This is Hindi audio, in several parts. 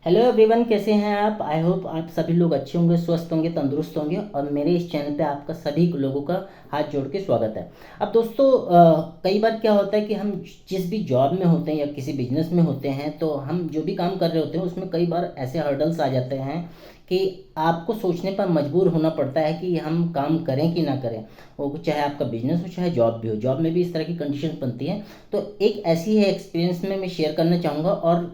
हेलो एवरीवन, कैसे हैं आप। आई होप आप सभी लोग अच्छे होंगे, स्वस्थ होंगे, तंदुरुस्त होंगे और मेरे इस चैनल पे आपका सभी लोगों का हाथ जोड़ के स्वागत है। अब दोस्तों, कई बार क्या होता है कि हम जिस भी जॉब में होते हैं या किसी बिजनेस में होते हैं तो हम जो भी काम कर रहे होते हैं उसमें कई बार ऐसे हर्डल्स आ जाते हैं कि आपको सोचने पर मजबूर होना पड़ता है कि हम काम करें कि ना करें। वो चाहे आपका बिजनेस हो चाहे जॉब भी हो, जॉब में भी इस तरह की कंडीशन बनती है। तो एक ऐसी है एक्सपीरियंस में मैं शेयर करना चाहूँगा। और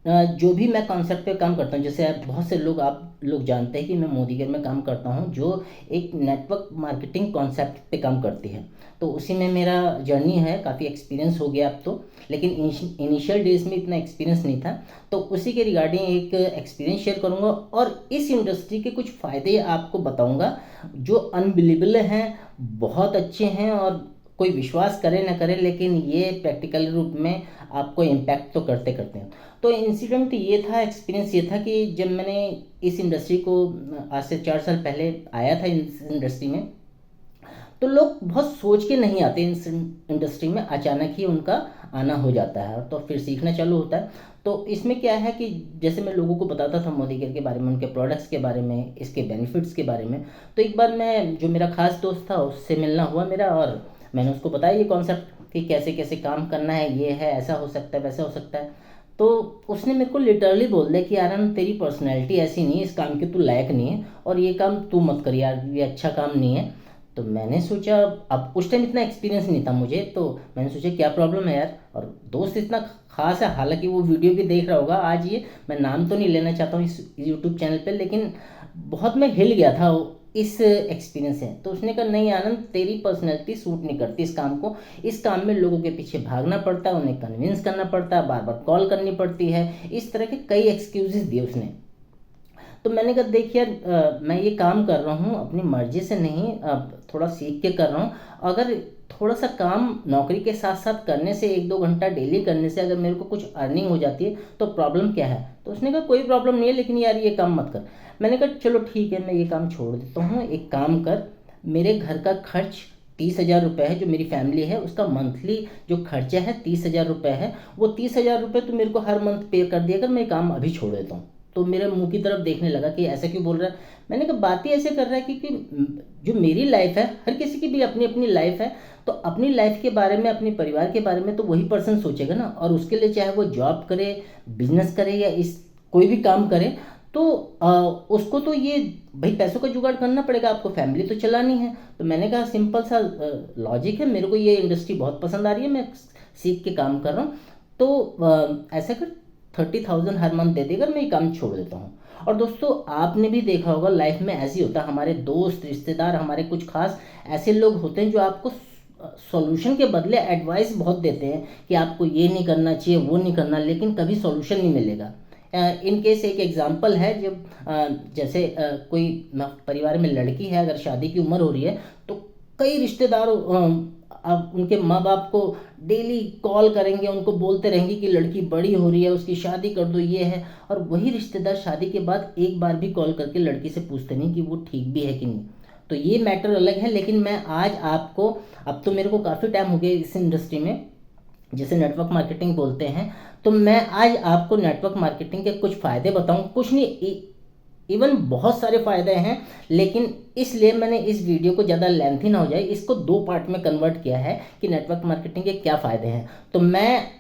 जो भी मैं कॉन्सेप्ट पे काम करता हूँ, जैसे बहुत से लोग आप लोग जानते हैं कि मैं मोदीगर में काम करता हूँ जो एक नेटवर्क मार्केटिंग कॉन्सेप्ट पे काम करती है। तो उसी में मेरा जर्नी है, काफ़ी एक्सपीरियंस हो गया अब तो, लेकिन इनिशियल डेज में इतना एक्सपीरियंस नहीं था। तो उसी के रिगार्डिंग एक एक्सपीरियंस शेयर करूँगा और इस इंडस्ट्री के कुछ फ़ायदे आपको बताऊँगा जो अनबिलीवेबल हैं, बहुत अच्छे हैं। और कोई विश्वास करे ना करे, लेकिन ये प्रैक्टिकल रूप में आपको इम्पैक्ट तो करते करते हैं। तो इंसिडेंट ये था, एक्सपीरियंस ये था कि जब मैंने इस इंडस्ट्री को आज से 4 साल पहले आया था इस इंडस्ट्री में, तो लोग बहुत सोच के नहीं आते इस इंडस्ट्री में, अचानक ही उनका आना हो जाता है तो फिर सीखना चालू होता है। तो इसमें क्या है कि जैसे मैं लोगों को बताता था मोदी केयर के बारे में, उनके प्रोडक्ट्स के बारे में, इसके बेनिफिट्स के बारे में। तो एक बार मैं, जो मेरा खास दोस्त था, उससे मिलना हुआ मेरा, और मैंने उसको बताया ये कॉन्सेप्ट कि कैसे कैसे काम करना है, ये है, ऐसा हो सकता है, वैसा हो सकता है। तो उसने मेरे को लिटरली बोल दिया कि यार तेरी पर्सनैलिटी ऐसी नहीं है, इस काम के तू लायक नहीं है और ये काम तू मत कर यार, ये अच्छा काम नहीं है। तो मैंने सोचा, अब उस टाइम इतना एक्सपीरियंस नहीं था मुझे, तो मैंने सोचा क्या प्रॉब्लम है यार। और दोस्त इतना खास है, हालांकि वो वीडियो भी देख रहा होगा आज ये, मैं नाम तो नहीं लेना चाहता हूँ इस यूट्यूब चैनल पे, लेकिन बहुत मैं हिल गया था इस एक्सपीरियंस है। तो उसने कहा नहीं आनंद, तेरी पर्सनैलिटी सूट नहीं करती इस काम को। इस काम में लोगों के पीछे भागना पड़ता है, उन्हें कन्विंस करना पड़ता है, बार बार कॉल करनी पड़ती है, इस तरह के कई एक्सक्यूजेस दिए उसने। तो मैंने कहा देखिए यार, मैं ये काम कर रहा हूँ अपनी मर्जी से नहीं, थोड़ा सीख के कर रहा हूँ। अगर थोड़ा सा काम नौकरी के साथ साथ करने से, 1-2 घंटा डेली करने से अगर मेरे को कुछ अर्निंग हो जाती है तो प्रॉब्लम क्या है। तो उसने कहा कोई प्रॉब्लम नहीं है, लेकिन यार ये काम मत कर। मैंने कहा चलो ठीक है, मैं ये काम छोड़ देता हूँ। एक काम कर, मेरे घर का खर्च 30,000 रुपये है, जो मेरी फैमिली है उसका मंथली जो खर्चा है 30,000 रुपये है, वो 30,000 रुपये तो मेरे को हर मंथ पे कर दिया कर, मैं काम अभी छोड़ देता हूँ। तो मेरे मुंह की तरफ देखने लगा कि ऐसा क्यों बोल रहा है। मैंने कहा बात ही ऐसे कर रहा है क्योंकि जो मेरी लाइफ है, हर किसी की भी अपनी अपनी लाइफ है। तो अपनी लाइफ के बारे में, अपने परिवार के बारे में तो वही पर्सन सोचेगा ना। और उसके लिए चाहे वो जॉब करे, बिजनेस करे या इस कोई भी काम करे, तो उसको तो ये भाई पैसों का जुगाड़ करना पड़ेगा, आपको फैमिली तो चलानी है। तो मैंने कहा सिंपल सा लॉजिक है, मेरे को ये इंडस्ट्री बहुत पसंद आ रही है, मैं सीख के काम कर रहा हूँ। तो ऐसा कर, 30,000 हर मंथ दे देकर मैं ये काम छोड़ देता हूँ। और दोस्तों, आपने भी देखा होगा लाइफ में ऐसे ही होता है, हमारे दोस्त, रिश्तेदार, हमारे कुछ खास ऐसे लोग होते हैं जो आपको सॉल्यूशन के बदले एडवाइस बहुत देते हैं कि आपको ये नहीं करना चाहिए, वो नहीं करना, लेकिन कभी सॉल्यूशन नहीं मिलेगा। इन केस एक एग्जांपल है, जब जैसे कोई परिवार में लड़की है, अगर शादी की उम्र हो रही है, तो कई रिश्तेदार अब उनके माँ बाप को डेली कॉल करेंगे, उनको बोलते रहेंगे कि लड़की बड़ी हो रही है, उसकी शादी कर दो, ये है। और वही रिश्तेदार शादी के बाद एक बार भी कॉल करके लड़की से पूछते नहीं कि वो ठीक भी है कि नहीं। तो ये मैटर अलग है। लेकिन मैं आज आपको, अब तो मेरे को काफ़ी टाइम हो गया इस इंडस्ट्री में, जिसे नेटवर्क मार्केटिंग बोलते हैं। तो मैं आज आपको नेटवर्क मार्केटिंग के कुछ फ़ायदे बताऊं, कुछ नहीं, इवन बहुत सारे फ़ायदे हैं। लेकिन इसलिए मैंने इस वीडियो को ज़्यादा लेंथी ना हो जाए, इसको 2 पार्ट में कन्वर्ट किया है कि नेटवर्क मार्केटिंग के क्या फ़ायदे हैं। तो मैं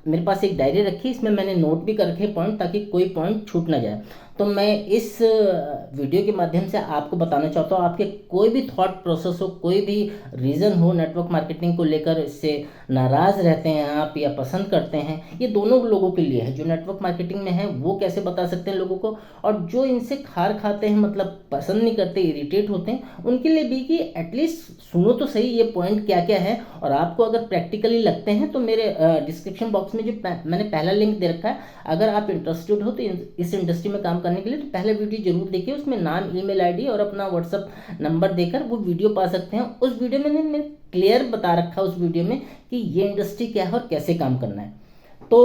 मेरे पास एक डायरी रखी, इसमें मैंने नोट भी कर रखे पॉइंट, ताकि कोई पॉइंट छूट ना जाए। तो मैं इस वीडियो के माध्यम से आपको बताना चाहता हूँ, आपके कोई भी थॉट प्रोसेस हो, कोई भी रीज़न हो नेटवर्क मार्केटिंग को लेकर, इससे नाराज़ रहते हैं आप या पसंद करते हैं, ये दोनों लोगों के लिए है। जो नेटवर्क मार्केटिंग में है वो कैसे बता सकते हैं लोगों को, और जो इनसे खार खाते हैं, मतलब पसंद नहीं करते, इरिटेट होते हैं, उनके लिए भी कि एटलीस्ट सुनो तो सही ये पॉइंट क्या क्या है। और आपको अगर प्रैक्टिकली लगते हैं तो मेरे डिस्क्रिप्शन बॉक्स में जो मैंने पहला लिंक दे रखा है, अगर आप इंटरेस्टेड हो तो इस इंडस्ट्री में काम करने के लिए, तो पहले वीडियो जरूर देखिए, उसमें नाम, ईमेल आईडी और अपना व्हाट्सअप नंबर देकर वो वीडियो पा सकते हैं। उस वीडियो में मैंने क्लियर बता रखा है उस वीडियो में कि ये इंडस्ट्री क्या है और कैसे काम करना है। तो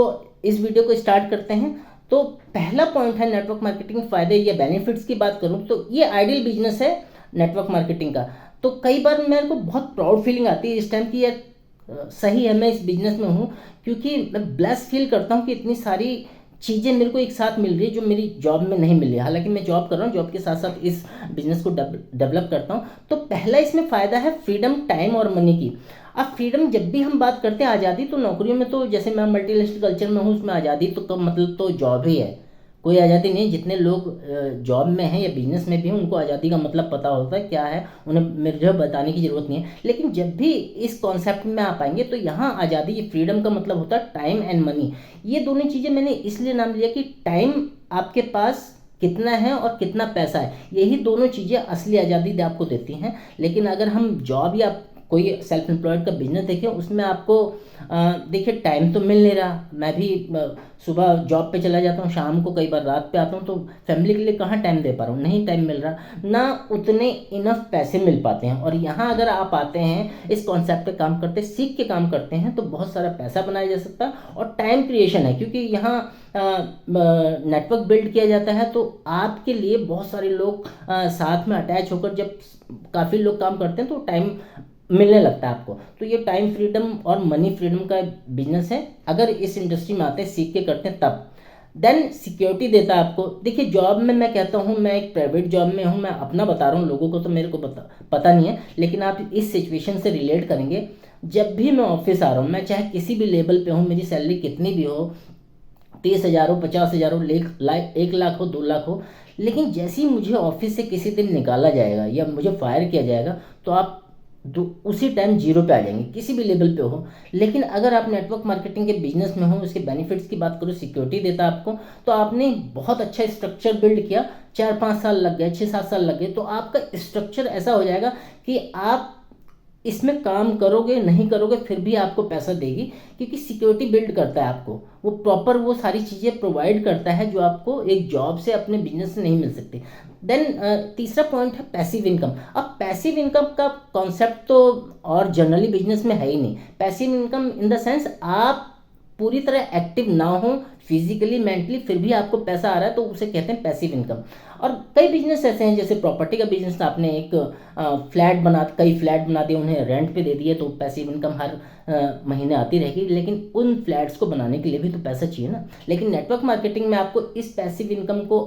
इस वीडियो को स्टार्ट करते हैं। तो पहला पॉइंट है नेटवर्क मार्केटिंग फायदे या बेनिफिट्स की बात करूं तो ये आइडियल बिजनेस है नेटवर्क मार्केटिंग का। तो कई बार मेरे को बहुत प्राउड फीलिंग आती है इस टाइम की, यार सही है मैं इस बिजनेस में हूँ, क्योंकि मैं ब्लेस फील करता हूँ कि इतनी सारी चीज़ें मेरे को एक साथ मिल रही है जो मेरी जॉब में नहीं मिल रही है। हालांकि मैं जॉब कर रहा हूँ, जॉब के साथ साथ इस बिजनेस को डेवलप करता हूँ। तो पहला इसमें फ़ायदा है फ्रीडम, टाइम और मनी की। अब फ्रीडम जब भी हम बात करते हैं आज़ादी, तो नौकरियों में तो जैसे मैं मल्टीनेशनल कल्चर में हूँ, उसमें आज़ादी तो मतलब तो जॉब ही है, कोई आज़ादी नहीं। जितने लोग जॉब में हैं या बिजनेस में भी हैं, उनको आज़ादी का मतलब पता होता है क्या है, उन्हें मुझे बताने की ज़रूरत नहीं है। लेकिन जब भी इस कॉन्सेप्ट में आ पाएंगे तो यहाँ आज़ादी, ये फ्रीडम का मतलब होता है टाइम एंड मनी। ये दोनों चीज़ें मैंने इसलिए नाम लिया कि टाइम आपके पास कितना है और कितना पैसा है, यही दोनों चीज़ें असली आज़ादी आपको देती हैं। लेकिन अगर हम जॉब या कोई सेल्फ एम्प्लॉयड का बिजनेस देखें, उसमें आपको देखिए टाइम तो मिल नहीं रहा। मैं भी सुबह जॉब पे चला जाता हूँ, शाम को कई बार रात पे आता हूँ, तो फैमिली के लिए कहाँ टाइम दे पा रहा हूँ, नहीं टाइम मिल रहा, ना उतने इनफ पैसे मिल पाते हैं। और यहाँ अगर आप आते हैं, इस कॉन्सेप्ट पे काम करते, सीख के काम करते हैं, तो बहुत सारा पैसा बनाया जा सकता है और टाइम क्रिएशन है। क्योंकि यहाँ नेटवर्क बिल्ड किया जाता है, तो आपके लिए बहुत सारे लोग साथ में अटैच होकर जब काफ़ी लोग काम करते हैं तो टाइम मिलने लगता है आपको। तो ये टाइम फ्रीडम और मनी फ्रीडम का बिजनेस है। अगर इस इंडस्ट्री में आते हैं, सीख के करते हैं, तब देन सिक्योरिटी देता है आपको। देखिए जॉब में मैं कहता हूँ, मैं एक प्राइवेट जॉब में हूँ, मैं अपना बता रहा हूँ, लोगों को तो मेरे को पता नहीं है, लेकिन आप इस सिचुएशन से रिलेट करेंगे। जब भी मैं ऑफिस आ रहा हूँ, मैं चाहे किसी भी लेवल पे हूँ, मेरी सैलरी कितनी भी हो, 30,000 हो, 50,000 हो, 1 लाख हो, 2 लाख हो, लेकिन जैसे ही मुझे ऑफिस से किसी दिन निकाला जाएगा या मुझे फायर किया जाएगा, तो आप उसी टाइम जीरो पे आ जाएंगे, किसी भी लेवल पे हो। लेकिन अगर आप नेटवर्क मार्केटिंग के बिजनेस में हो, उसके बेनिफिट्स की बात करो, सिक्योरिटी देता है आपको, तो आपने बहुत अच्छा स्ट्रक्चर बिल्ड किया, 4-5 साल लग गए, 6-7 साल लग गए, तो आपका स्ट्रक्चर ऐसा हो जाएगा कि आप इसमें काम करोगे नहीं करोगे फिर भी आपको पैसा देगी, क्योंकि सिक्योरिटी बिल्ड करता है आपको, वो प्रॉपर वो सारी चीज़ें प्रोवाइड करता है जो आपको एक जॉब से, अपने बिजनेस से नहीं मिल सकती। देन तीसरा पॉइंट है पैसिव इनकम। अब पैसिव इनकम का कॉन्सेप्ट तो और जनरली बिजनेस में है ही नहीं। Passive income in the sense आप पूरी तरह एक्टिव ना हो फिजिकली मेंटली, फिर भी आपको पैसा आ रहा है, तो उसे कहते हैं पैसिव इनकम। और कई बिजनेस ऐसे हैं, जैसे प्रॉपर्टी का बिजनेस, आपने एक कई फ्लैट बना दिए, उन्हें रेंट पे दे दिए, तो पैसिव इनकम हर महीने आती रहेगी। लेकिन उन फ्लैट्स को बनाने के लिए भी तो पैसा चाहिए ना। लेकिन नेटवर्क मार्केटिंग में आपको इस पैसिव इनकम को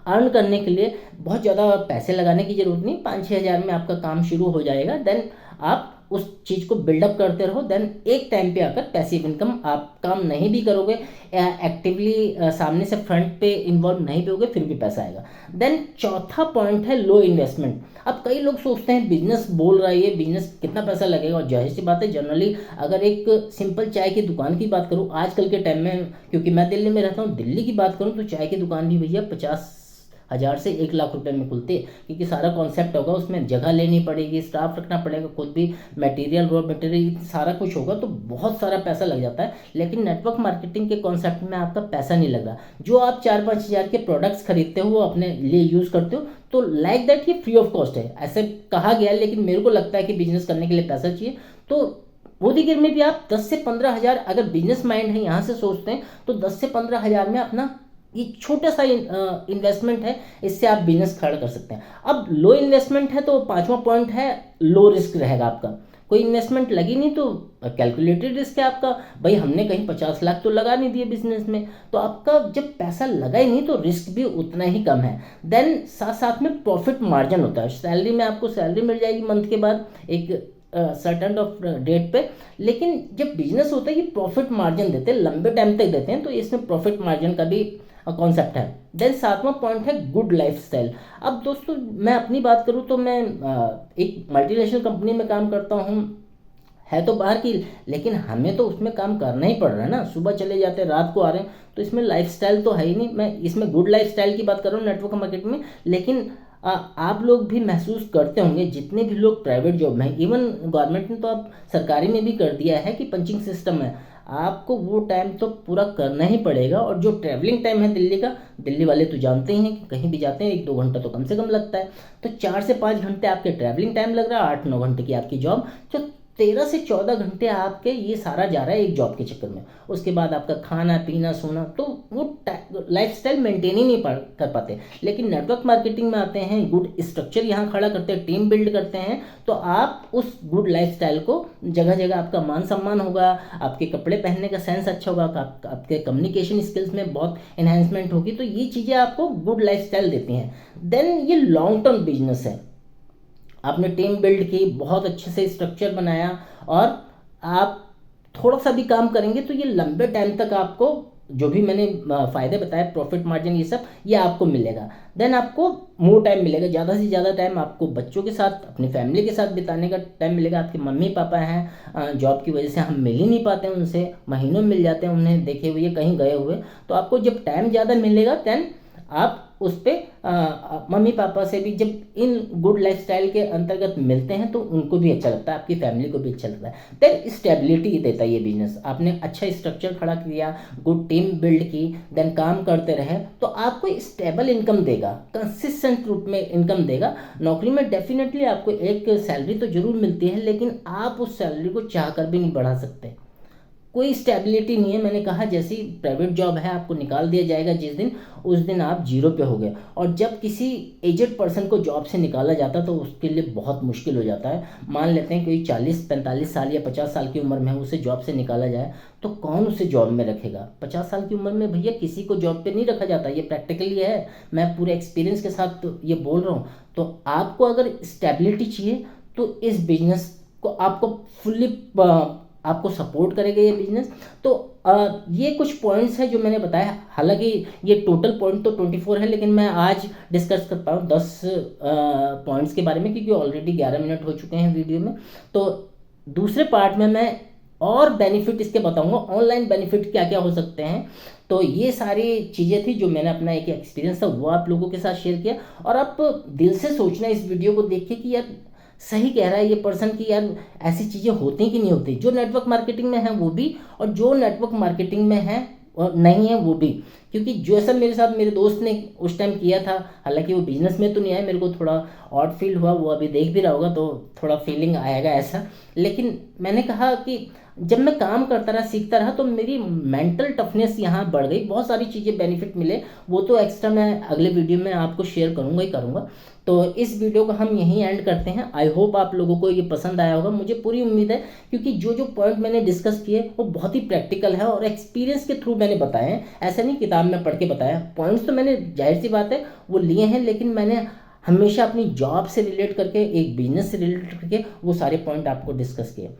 अर्न करने के लिए बहुत ज़्यादा पैसे लगाने की जरूरत नहीं, 5-6 हज़ार में आपका काम शुरू हो जाएगा। देन आप उस चीज़ को बिल्डअप करते रहो, देन एक टाइम पे आकर पैसिव इनकम, आप काम नहीं भी करोगे, एक्टिवली सामने से फ्रंट पे इन्वॉल्व नहीं भी होगे, फिर भी पैसा आएगा। देन चौथा पॉइंट है लो इन्वेस्टमेंट। अब कई लोग सोचते हैं बिजनेस बोल रहा है, ये बिजनेस कितना पैसा लगेगा, और जाहिर सी बात है, जनरली अगर एक सिंपल चाय की दुकान की बात करूँ आजकल के टाइम में, क्योंकि मैं दिल्ली में रहता हूँ, दिल्ली की बात करूँ तो चाय की दुकान भी भैया 50,000 से 1 लाख रुपए में खुलती है। क्योंकि सारा कॉन्सेप्ट होगा, उसमें जगह लेनी पड़ेगी, स्टाफ रखना पड़ेगा, खुद भी मटेरियल, रॉ मटेरियल, सारा कुछ होगा, तो बहुत सारा पैसा लग जाता है। लेकिन नेटवर्क मार्केटिंग के कॉन्सेप्ट में आपका पैसा नहीं लग रहा। जो आप 4-5 हज़ार के प्रोडक्ट्स खरीदते हो, वो अपने लिए यूज़ करते हो, तो लाइक दैट ये फ्री ऑफ कॉस्ट है, ऐसे कहा गया है। लेकिन मेरे को लगता है कि बिजनेस करने के लिए पैसा चाहिए। तो मोदीगिर में भी आप 10 से 15 हज़ार, अगर बिजनेस माइंड है यहाँ से सोचते हैं, तो 10 से 15 हज़ार में अपना ये छोटा सा इन्वेस्टमेंट है, इससे आप बिजनेस खड़ा कर सकते हैं। अब लो इन्वेस्टमेंट है, तो पांचवा पॉइंट है लो रिस्क रहेगा आपका। कोई इन्वेस्टमेंट लगी नहीं तो कैलकुलेटेड रिस्क है आपका। भाई हमने कहीं 50 लाख तो लगा नहीं दिए बिजनेस में, तो आपका जब पैसा लगा ही नहीं तो रिस्क भी उतना ही कम है। देन साथ साथ में प्रॉफिट मार्जिन होता है। सैलरी में आपको सैलरी मिल जाएगी मंथ के बाद एक सर्टन ऑफ डेट पे। लेकिन जब बिजनेस होता है ये प्रॉफिट मार्जिन देते हैं, लंबे टाइम तक देते हैं, तो इसमें प्रॉफिट मार्जिन का भी कॉन्सेप्ट है। देन सातवां पॉइंट है गुड लाइफस्टाइल। अब दोस्तों मैं अपनी बात करूँ तो मैं एक मल्टीनेशनल कंपनी में काम करता हूँ, है तो बाहर की, लेकिन हमें तो उसमें काम करना ही पड़ रहा है ना। सुबह चले जाते हैं, रात को आ रहे हैं, तो इसमें लाइफस्टाइल तो है ही नहीं। मैं इसमें गुड लाइफस्टाइल की बात कर रहा हूँ नेटवर्क मार्केटिंग में। लेकिन आप लोग भी महसूस करते होंगे, जितने भी लोग प्राइवेट जॉब में हैं, इवन गवर्नमेंट ने तो अब सरकारी में भी कर दिया है कि पंचिंग सिस्टम है, आपको वो टाइम तो पूरा करना ही पड़ेगा। और जो ट्रैवलिंग टाइम है दिल्ली का, दिल्ली वाले तो जानते ही हैं कि कहीं भी जाते हैं 1-2 घंटा तो कम से कम लगता है। तो 4 से 5 घंटे आपके ट्रैवलिंग टाइम लग रहा है, 8-9 घंटे की आपकी जॉब। तो 13 से 14 घंटे आपके ये सारा जा रहा है एक जॉब के चक्कर में। उसके बाद आपका खाना पीना सोना, तो वो लाइफस्टाइल मेंटेन ही नहीं कर पाते। लेकिन नेटवर्क मार्केटिंग में आते हैं, गुड स्ट्रक्चर यहाँ खड़ा करते हैं, टीम बिल्ड करते हैं, तो आप उस गुड लाइफस्टाइल को जगह जगह आपका मान सम्मान होगा, आपके कपड़े पहनने का सेंस अच्छा होगा, आपके कम्युनिकेशन स्किल्स में बहुत एनहेंसमेंट होगी। तो ये चीज़ें आपको गुड लाइफस्टाइल देती हैं। देन ये लॉन्ग टर्म बिजनेस है। आपने टीम बिल्ड की, बहुत अच्छे से स्ट्रक्चर बनाया, और आप थोड़ा सा भी काम करेंगे तो ये लंबे टाइम तक आपको जो भी मैंने फ़ायदे बताए, प्रॉफिट मार्जिन, ये सब ये आपको मिलेगा। देन आपको मोर टाइम मिलेगा, ज़्यादा से ज़्यादा टाइम आपको बच्चों के साथ, अपनी फैमिली के साथ बिताने का टाइम मिलेगा। आपके मम्मी पापा हैं, जॉब की वजह से हम मिल ही नहीं पाते हैं उनसे, महीनों मिल जाते हैं उन्हें देखे हुए कहीं गए हुए। तो आपको जब टाइम ज़्यादा मिलेगा, देन आप उस पर मम्मी पापा से भी जब इन गुड लाइफस्टाइल के अंतर्गत मिलते हैं तो उनको भी अच्छा लगता है, आपकी फैमिली को भी अच्छा लगता है। देन स्टेबिलिटी देता है ये बिजनेस। आपने अच्छा स्ट्रक्चर खड़ा किया, गुड टीम बिल्ड की, देन काम करते रहे, तो आपको स्टेबल इनकम देगा, कंसिस्टेंट रूप में इनकम देगा। नौकरी में डेफिनेटली आपको एक सैलरी तो जरूर मिलती है, लेकिन आप उस सैलरी को चाह कर भी नहीं बढ़ा सकते। कोई स्टेबिलिटी नहीं है। मैंने कहा जैसी प्राइवेट जॉब है, आपको निकाल दिया जाएगा जिस दिन, उस दिन आप जीरो पे हो गए। और जब किसी एजेड पर्सन को जॉब से निकाला जाता तो उसके लिए बहुत मुश्किल हो जाता है। मान लेते हैं कोई 40-45 साल या 50 साल की उम्र में है, उसे जॉब से निकाला जाए तो कौन उसे जॉब में रखेगा। 50 साल की उम्र में भैया किसी को जॉब पे नहीं रखा जाता, ये प्रैक्टिकली है, मैं पूरे एक्सपीरियंस के साथ ये बोल रहा हूँ। तो आपको अगर स्टेबिलिटी चाहिए तो इस बिजनेस को आपको फुल्ली आपको सपोर्ट करेगा ये बिजनेस। तो ये कुछ पॉइंट्स हैं जो मैंने बताया। हालांकि ये टोटल पॉइंट तो 24 है, लेकिन मैं आज डिस्कस कर पाऊँ 10 पॉइंट्स के बारे में, क्योंकि ऑलरेडी 11 मिनट हो चुके हैं वीडियो में। तो दूसरे पार्ट में मैं और बेनिफिट इसके बताऊंगा, ऑनलाइन बेनिफिट क्या क्या हो सकते हैं। तो ये सारी चीज़ें थी जो मैंने अपना एक एक्सपीरियंस था वो आप लोगों के साथ शेयर किया। और आप दिल से सोचना इस वीडियो को देख के कि यार सही कह रहा है ये पर्सन कि यार ऐसी चीज़ें होती कि नहीं होती, जो नेटवर्क मार्केटिंग में है वो भी, और जो नेटवर्क मार्केटिंग में है और नहीं है वो भी। क्योंकि जो ऐसा मेरे साथ मेरे दोस्त ने उस टाइम किया था, हालांकि वो बिजनेस में तो नहीं आया, मेरे को थोड़ा ऑड फील हुआ, वो अभी देख भी रहा होगा तो थोड़ा फीलिंग आएगा ऐसा। लेकिन मैंने कहा कि जब मैं काम करता रहा, सीखता रहा, तो मेरी मेंटल टफनेस यहाँ बढ़ गई, बहुत सारी चीज़ें बेनिफिट मिले। वो तो एक्स्ट्रा मैं अगले वीडियो में आपको शेयर करूँगा ही करूँगा। तो इस वीडियो को हम यहीं एंड करते हैं। आई होप आप लोगों को ये पसंद आया होगा, मुझे पूरी उम्मीद है, क्योंकि जो जो पॉइंट मैंने डिस्कस किए वो बहुत ही प्रैक्टिकल है और एक्सपीरियंस के थ्रू मैंने बताए हैं। ऐसा नहीं किताब में पढ़ के बताया। पॉइंट्स तो मैंने जाहिर सी बात है वो लिए हैं, लेकिन मैंने हमेशा अपनी जॉब से रिलेट करके, एक बिजनेस से रिलेट करके वो सारे पॉइंट आपको डिस्कस किए।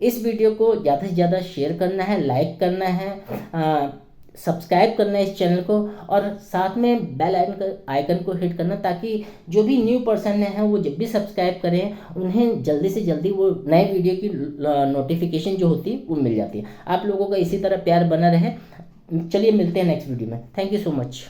इस वीडियो को ज़्यादा से ज़्यादा शेयर करना है, लाइक करना है, सब्सक्राइब करना है इस चैनल को, और साथ में बेल आइकन को हिट करना, ताकि जो भी न्यू पर्सन हैं वो जब भी सब्सक्राइब करें उन्हें जल्दी से जल्दी वो नए वीडियो की नोटिफिकेशन जो होती है वो मिल जाती है। आप लोगों का इसी तरह प्यार बना रहे। चलिए मिलते हैं नेक्स्ट वीडियो में। Thank you so much.